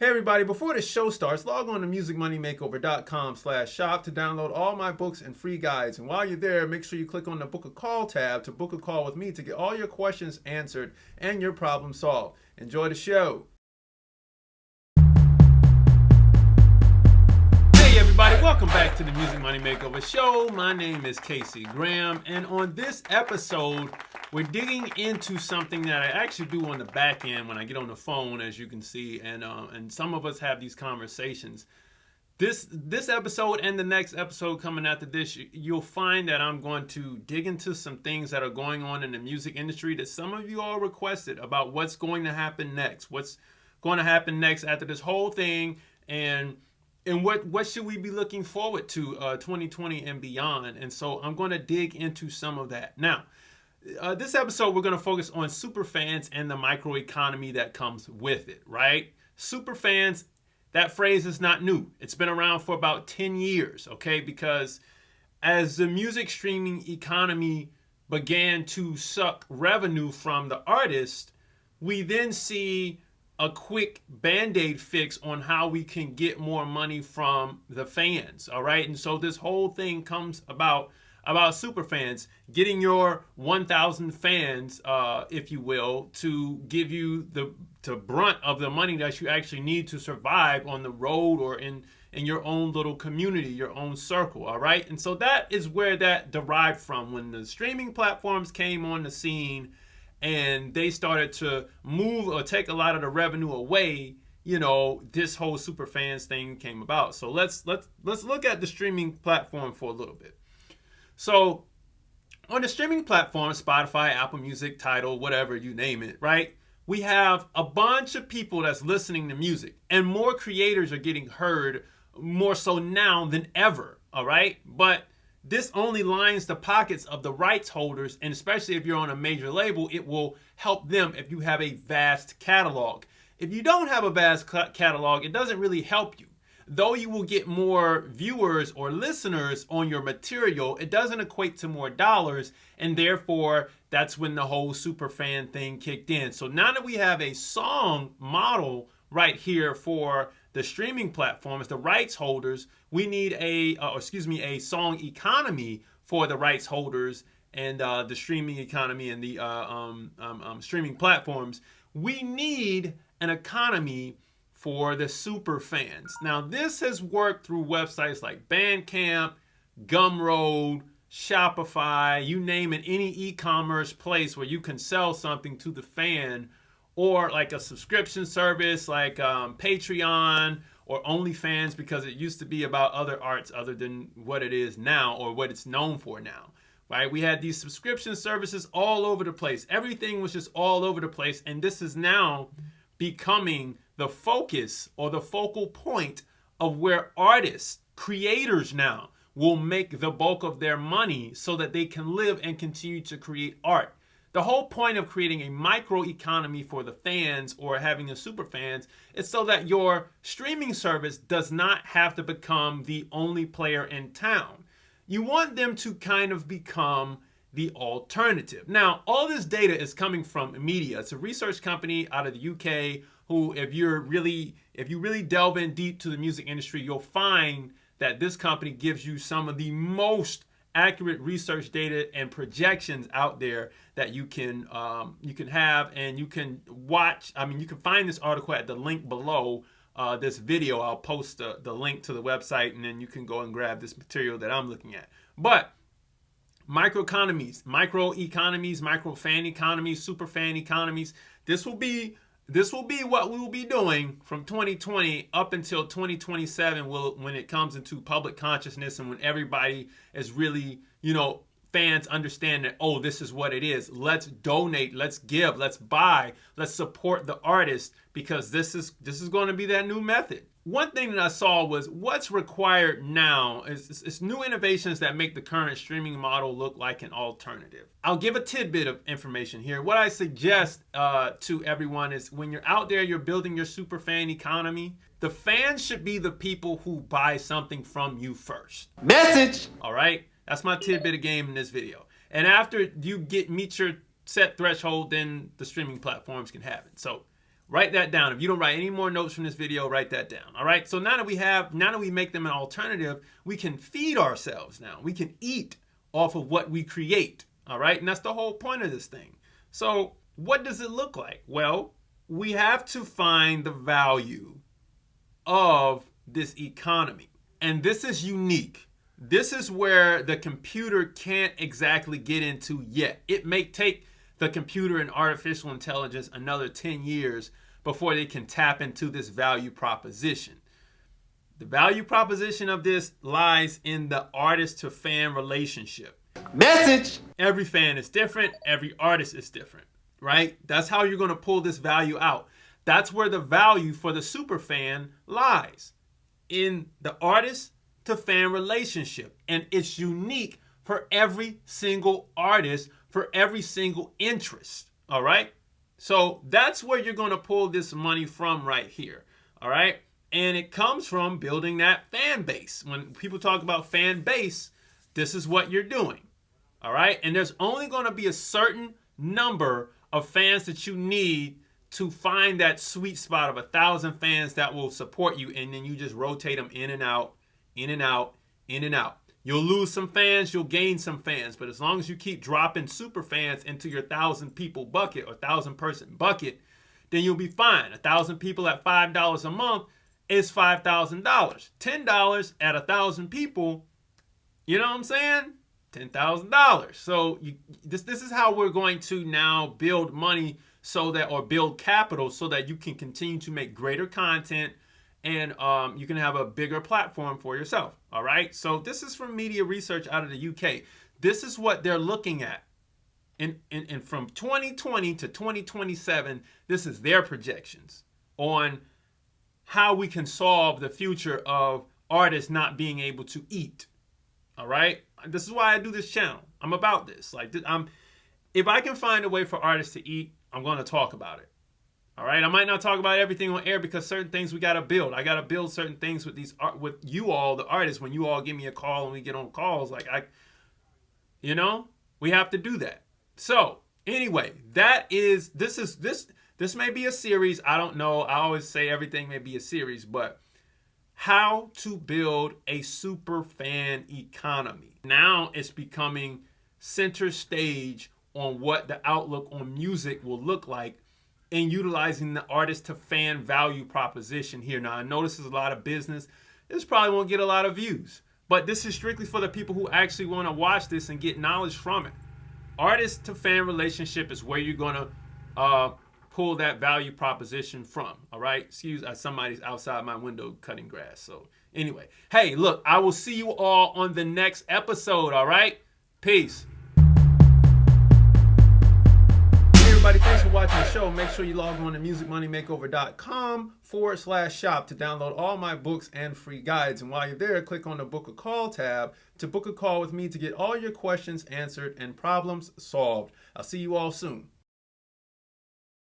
Hey everybody, before the show starts, log on to musicmoneymakeover.com/shop to download all my books and free guides. And while you're there, make sure you click on the book a call tab to book a call with me to get all your questions answered and your problem solved. Enjoy the show. Hey everybody, welcome back to the Music Money Makeover Show. My name is Casey Graham, and on this episode, we're digging into something that I actually do on the back end when I get on the phone, as you can see, and some of us have these conversations. This episode and the next episode coming after this, you'll find that I'm going to dig into some things that are going on in the music industry that some of you all requested about what's going to happen next, what's going to happen next after this whole thing, and what should we be looking forward to 2020 and beyond. And so I'm going to dig into some of that. Now, this episode, we're going to focus on superfans and the microeconomy that comes with it, right? Superfans, that phrase is not new. It's been around for about 10 years, okay? Because as the music streaming economy began to suck revenue from the artist, we then see a quick Band-Aid fix on how we can get more money from the fans, all right? And so this whole thing comes about superfans, getting your 1,000 fans, if you will, to give you the brunt of the money that you actually need to survive on the road or in your own little community, your own circle, all right? And so that is where that derived from. When the streaming platforms came on the scene and they started to move or take a lot of the revenue away, you know, this whole superfans thing came about. So let's look at the streaming platform for a little bit. So on the streaming platform, Spotify, Apple Music, Tidal, whatever, you name it, right? We have a bunch of people that's listening to music, and more creators are getting heard more so now than ever, all right? But this only lines the pockets of the rights holders, and especially if you're on a major label, it will help them if you have a vast catalog. If you don't have a vast catalog, it doesn't really help you. Though you will get more viewers or listeners on your material, it doesn't equate to more dollars, and therefore that's when the whole superfan thing kicked in. So now that we have a song model right here for the streaming platforms, the rights holders, we need a song economy for the rights holders and the streaming economy and the streaming platforms. We need an economy for the superfans. Now, this has worked through websites like Bandcamp, Gumroad, Shopify, you name it, any e-commerce place where you can sell something to the fan, or like a subscription service like Patreon or OnlyFans, because it used to be about other arts other than what it is now or what it's known for now, right? We had these subscription services all over the place. Everything was just all over the place, and this is now becoming the focus or the focal point of where artists, creators now will make the bulk of their money so that they can live and continue to create art. The whole point of creating a micro economy for the fans or having a super fans is so that your streaming service does not have to become the only player in town. You want them to kind of become the alternative. Now, all this data is coming from Media. It's a research company out of the UK who, if you really delve in deep to the music industry, you'll find that this company gives you some of the most accurate research data and projections out there that you can have, and you can watch. I mean, you can find this article at the link below this video. I'll post the link to the website, and then you can go and grab this material that I'm looking at. But microeconomies, micro-fan economies, super fan economies. This will be what we will be doing from 2020 up until 2027 when it comes into public consciousness and when everybody is really, fans understand that, oh, this is what it is. Let's donate, let's give, let's buy, let's support the artist, because this is going to be that new method. One thing that I saw was what's required now is new innovations that make the current streaming model look like an alternative. I'll give a tidbit of information here. What I suggest to everyone is when you're out there, you're building your super fan economy, the fans should be the people who buy something from you first. Message! All right? That's my tidbit of game in this video. And after you meet your set threshold, then the streaming platforms can have it. So Write that down. If you don't write any more notes from this video, write that down. All right. So now that we make them an alternative, we can feed ourselves now. We can eat off of what we create. All right. And that's the whole point of this thing. So what does it look like? Well, we have to find the value of this economy. And this is unique. This is where the computer can't exactly get into yet. It may take the computer and artificial intelligence another 10 years before they can tap into this value proposition. The value proposition of this lies in the artist to fan relationship. Message! Every fan is different. Every artist is different, right? That's how you're going to pull this value out. That's where the value for the superfan lies, in the artist to fan relationship. And it's unique for every single artist, for every single interest. All right. So that's where you're going to pull this money from right here. All right. And it comes from building that fan base. When people talk about fan base, this is what you're doing. All right. And there's only going to be a certain number of fans that you need to find that sweet spot of 1,000 fans that will support you. And then you just rotate them in and out, in and out, in and out. You'll lose some fans, you'll gain some fans. But as long as you keep dropping super fans into your 1,000 people bucket or 1,000 person bucket, then you'll be fine. 1,000 people at $5 a month is $5,000. $10 at 1,000 people, you know what I'm saying? $10,000. So this is how we're going to now build money or build capital so that you can continue to make greater content and you can have a bigger platform for yourself. All right. So this is from media research out of the UK. This is what they're looking at. And from 2020 to 2027, this is their projections on how we can solve the future of artists not being able to eat. All right. This is why I do this channel. I'm about this. If I can find a way for artists to eat, I'm going to talk about it. All right. I might not talk about everything on air because certain things we got to build. I got to build certain things with with you all, the artists. When you all give me a call and we get on calls, we have to do that. So anyway, this may be a series. I don't know. I always say everything may be a series, but how to build a super fan economy. Now it's becoming center stage on what the outlook on music will look like and utilizing the artist to fan value proposition here. Now, I know this is a lot of business. This probably won't get a lot of views, but this is strictly for the people who actually want to watch this and get knowledge from it. Artist to fan relationship is where you're going to pull that value proposition from. All right. Excuse me, somebody's outside my window cutting grass. So anyway, hey, look, I will see you all on the next episode. All right. Peace. Everybody, thanks for watching the show. Make sure you log on to musicmoneymakeover.com/shop to download all my books and free guides. And while you're there, click on the Book a Call tab to book a call with me to get all your questions answered and problems solved. I'll see you all soon.